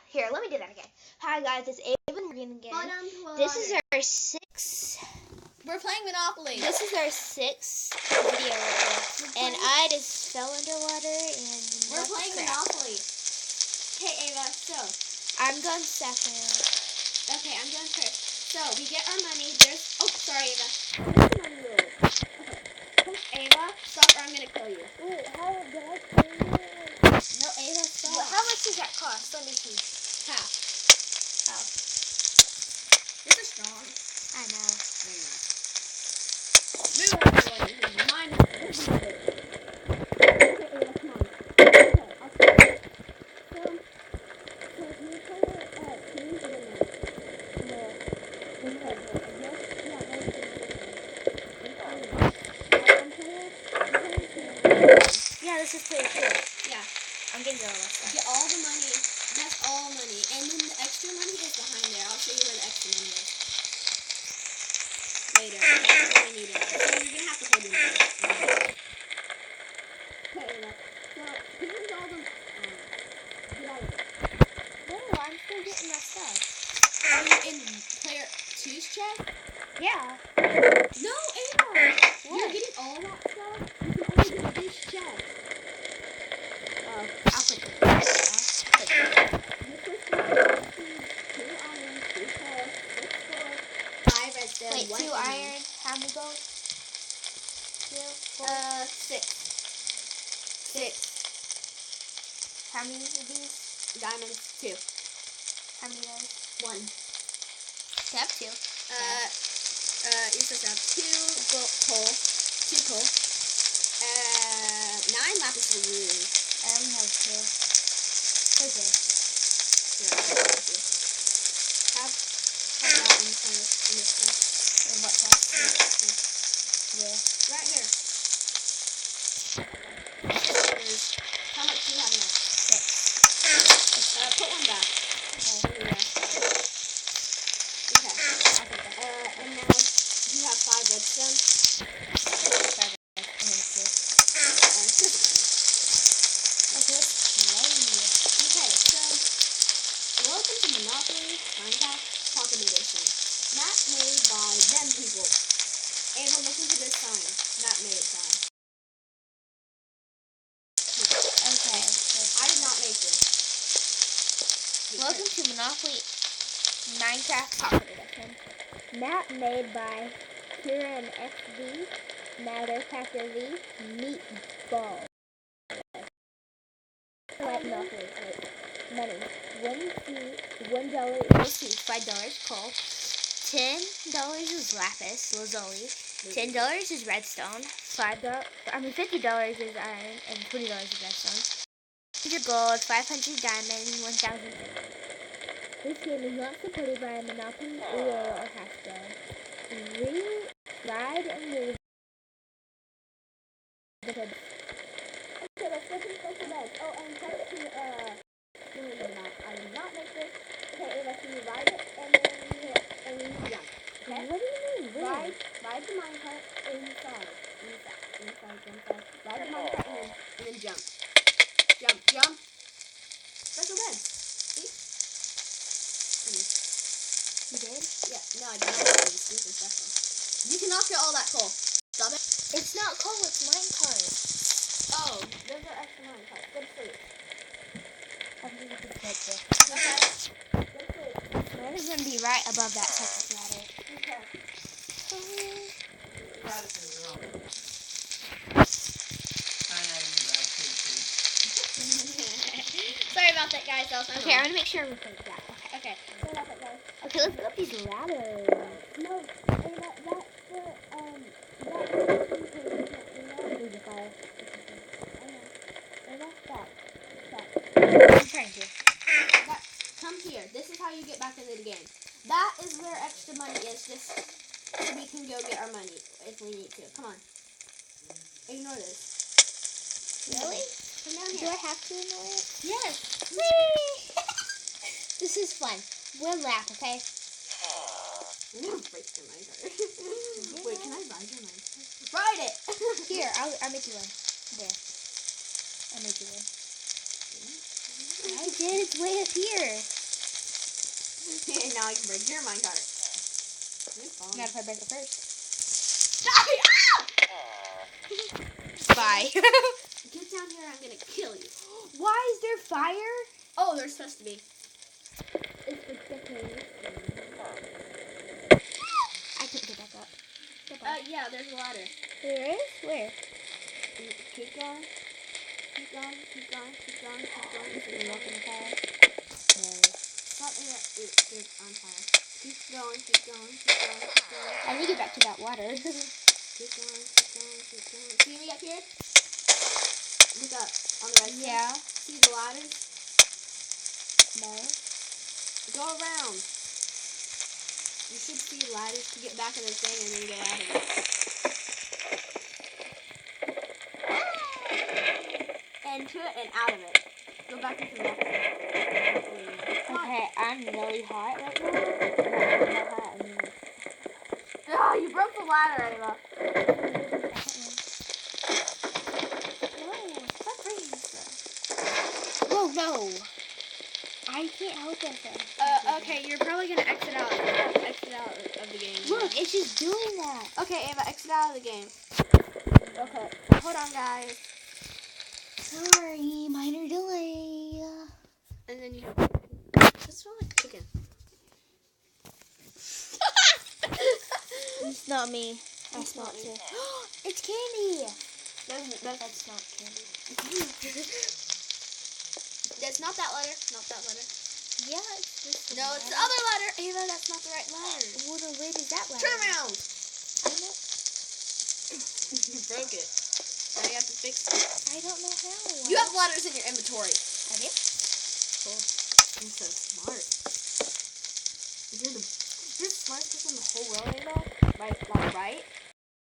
Here, let me do that again. Hi guys, it's Ava Morgan again. This is our sixth. We're playing Monopoly. This is our sixth video right here. And I just fell underwater and we're playing Monopoly. Okay, Ava, so I'm going second. Okay, I'm going first. So we get our money. There's sorry, Ava. Here's the money rule. Okay. Ava, stop or I'm gonna kill you. Wait, how did I kill you? No, Ava, stop. Well, how much does that cost? Let me see. Half. Oh. This is strong. I know. Move on, mine. Yeah, this is pretty cool. Yeah. I'm getting all that stuff. Get all the money. That's all money. And then the extra money is behind there. I'll show you where the extra money is. Later. I don't really need it. So you're going to have to hold your money. Okay, so here's all the No, I'm still getting my stuff. Are you in player 2's chest? Yeah. No, Ava! You're getting all that stuff? You can only get this chest. I'll put it. Wait, 2 iron, how many gold? 2, 4? 6. 6. How many of these? Diamonds, 2. How many of those? 1. I have 2. You're supposed to have 2 coal. 2 coal. 9 lapis lazuli. I only have 2. Okay. Here, have that in this chest. And what chest? Where? Right here. How much do you have now? 6. Put one back. Okay. And now you have 5 redstone. 5. I have 2. Okay, let's play. Okay, so welcome to Monopoly Minecraft Pocket Edition. Map made by them people. Ava, listen to this sign. Map made sign. Okay. I did not make this. Welcome to Monopoly Minecraft Pocket Edition. Map made by Kieran XD, Mather Packer V, Meatball. Like Monopoly, money. $1 is seed, $5 coal, $10 is lapis lazuli, $10 is redstone, $50 is iron, and $20 is redstone. 100 gold, 500 diamond, 1,000 emerald. This game is not supported by Monopoly, EA, or Hasbro. Ride and move. Okay, let's go to the special bed. Oh, and try to, I did not make this. Okay, Ava, can you ride it, and then you jump. Okay? What do you mean? Ride the minecart inside. Ride the minecart and then jump. Jump. Special bed. See? You did? Yeah. No, I did not. This is special. You cannot get all that coal. Stop it. It's not coal, it's minecart. Oh, those are extra minecart. Good sleep. I'm going to take this. Okay. Good sleep. Mine is going to be right above that second ladder. Okay. Sorry about that, guys. Okay, I'm going to make sure everything's that. Okay. Sorry about that, guys. Okay, let's go up these ladders. No, I'm trying to. Come here. This is how you get back into the game. That is where extra money is, just so we can go get our money if we need to. Come on. Ignore this. Really? Come down Do here. I have to ignore it? Yes. Whee! This is fun. We'll laugh, okay? I'm gonna break your minecart. Wait, can I ride your minecart? Ride it! Here, I'll make you one. There. I'll make you one. I did. It's way up here. And now I can break your minecart. Not if I break it first. Die! Bye. Get down here, I'm gonna kill you. Why is there fire? Oh, there's supposed to be. It's ridiculous. I can't get back up. Yeah, there's a ladder. There is? Where? Keep going. Keep going, keep going, keep going, keep going. Is it walking the fire? No. Stop in there. It's on fire. Keep going, keep going, keep going, keep going. I need to get back to that water. Keep going, keep going, keep going. See me up here? Look up on the right side. Yeah. See the ladders? No. Go around. You should see ladders to get back in this thing and then get out of it. Into it and out of it. Go back into the left side. Okay, I'm really hot right now. Not hot, I mean, Oh, you broke the ladder, Ava. stop breaking stuff. Whoa, no. I can't help myself. Okay, you're probably gonna exit out of the game. Look, it's just doing that. Okay, Ava, exit out of the game. Okay. Hold on, guys. Sorry, minor delay. And then you. That smells like chicken. It's not me. I smell it too. It's candy. That's not candy. That's not that letter. Not that letter. Yeah, it's this. No, it's the other letter. Ava, that's not the right letter. Well, then where does that letter? Turn around. I know. You broke it. Now you have to fix it. I don't know how. You have letters in your inventory. I do. Cool. You're so smart. You're the smartest person in the whole world, Ava.